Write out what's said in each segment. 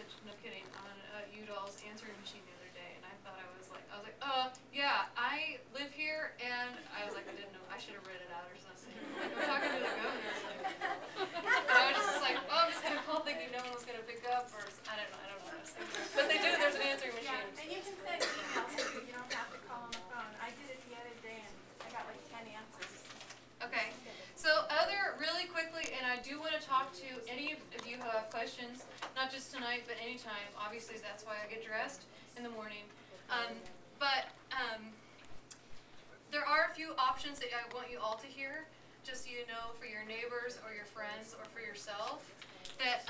message, no kidding, on Udall's answering machine the other day, and I thought I was like, yeah, I live here, and I was like, I didn't know, I should have read it out or something. Like, I'm talking to the governor, and I was just like, oh, I'm just gonna call thinking no one was gonna pick up, or I don't know what I was thinking. But they do. There's an answering machine. Yeah, and you can send emails too. You don't have to call on the phone. I did it the other day, and I got like 10 answers. Okay. So really quickly, and I do want to talk to any of you who have questions, not just tonight, but anytime. Obviously, that's why I get dressed in the morning. There are a few options that I want you all to hear, just so you know, for your neighbors or your friends or for yourself, that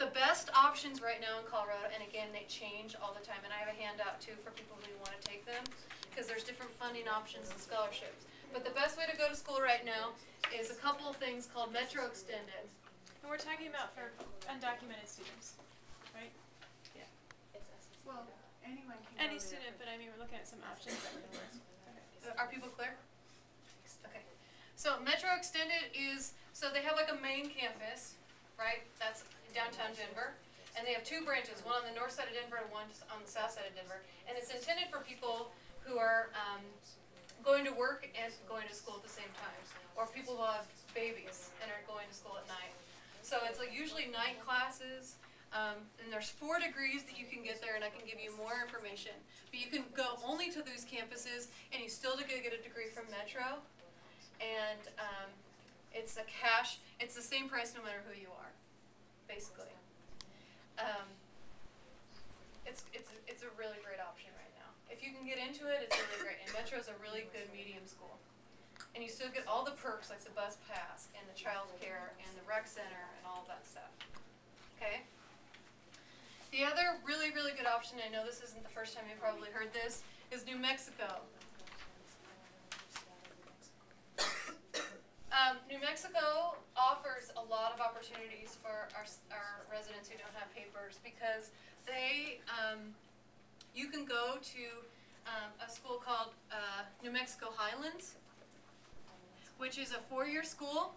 the best options right now in Colorado, and again, they change all the time, and I have a handout too for people who want to take them, because there's different funding options and scholarships. But the best way to go to school right now is a couple of things called Metro Extended. And we're talking about for undocumented students, right? Yeah. Well, anyone can Any student, but I mean, we're looking at some options that would work. Okay. Are people clear? Okay. So Metro Extended is, so they have like a main campus, right? That's downtown Denver. And they have two branches, one on the north side of Denver and one on the south side of Denver. And it's intended for people who are going to work and going to school at the same time, or people who have babies and are going to school at night. So it's like usually night classes, and there's 4 degrees that you can get there, and I can give you more information. But you can go only to these campuses, and you still get a degree from Metro, and it's a cash. It's the same price no matter who you are, basically. It's a really great option right now. If you can get into it, it's really great. And Metro is a really good medium school. And you still get all the perks like the bus pass and the child care and the rec center and all of that stuff. Okay? The other really, really good option, I know this isn't the first time you've probably heard this, is New Mexico. New Mexico offers a lot of opportunities for our residents who don't have papers, because they, you can go to a school called New Mexico Highlands, which is a 4-year school,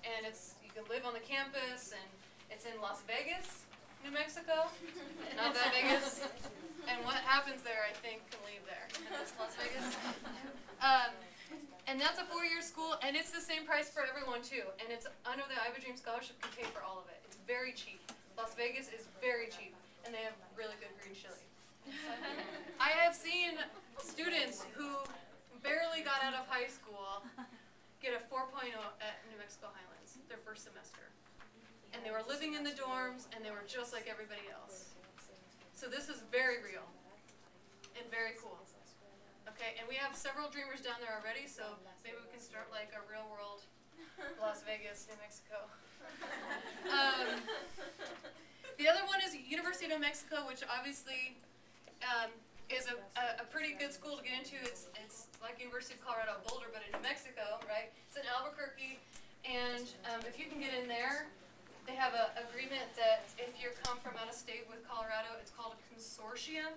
and you can live on the campus, and it's in Las Vegas, New Mexico, not that Vegas, and what happens there, I think, can leave there, in Las Vegas. And that's a 4-year school, and it's the same price for everyone too, and it's under the Iowa Dream Scholarship, can pay for all of it. It's very cheap. Las Vegas is very cheap, and they have really good green chili. I have seen students who barely got out of high school get a 4.0 at New Mexico Highlands, their first semester. And they were living in the dorms, and they were just like everybody else. So this is very real and very cool. Okay, and we have several dreamers down there already, so maybe we can start like a real world Las Vegas, New Mexico. The other one is University of New Mexico, which obviously is a pretty good school to get into. It's like University of Colorado Boulder, but in New Mexico, right? It's in Albuquerque, and if you can get in there, they have an agreement that if you come from out of state with Colorado, it's called a consortium,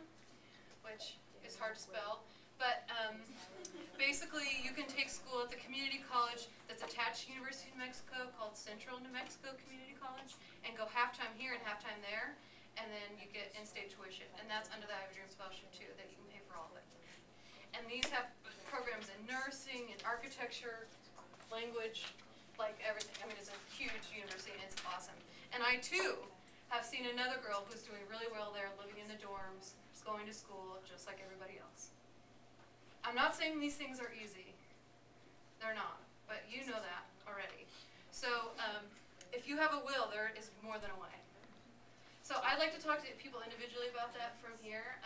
which is hard to spell. But basically, you can take school at the community college that's attached to University of New Mexico, called Central New Mexico Community College, and go half-time here and half-time there, and then you get in-state tuition. And that's under the Iowa Dream Scholarship, too, that you can pay for all of it. And these have programs in nursing and architecture, language, like everything. I mean, it's a huge university, and it's awesome. And I, too, have seen another girl who's doing really well there, living in the dorms, going to school, just like everybody else. I'm not saying these things are easy. They're not, but you know that already. So if you have a will, there is more than a way. So I'd like to talk to people individually about that from here,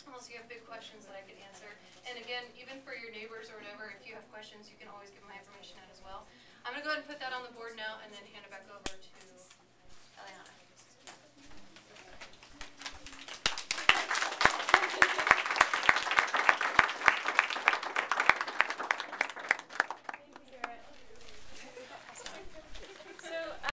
unless you have big questions that I can answer. And again, even for your neighbors or whatever, if you have questions, you can always give my information out as well. I'm going to go ahead and put that on the board now and then hand it back over to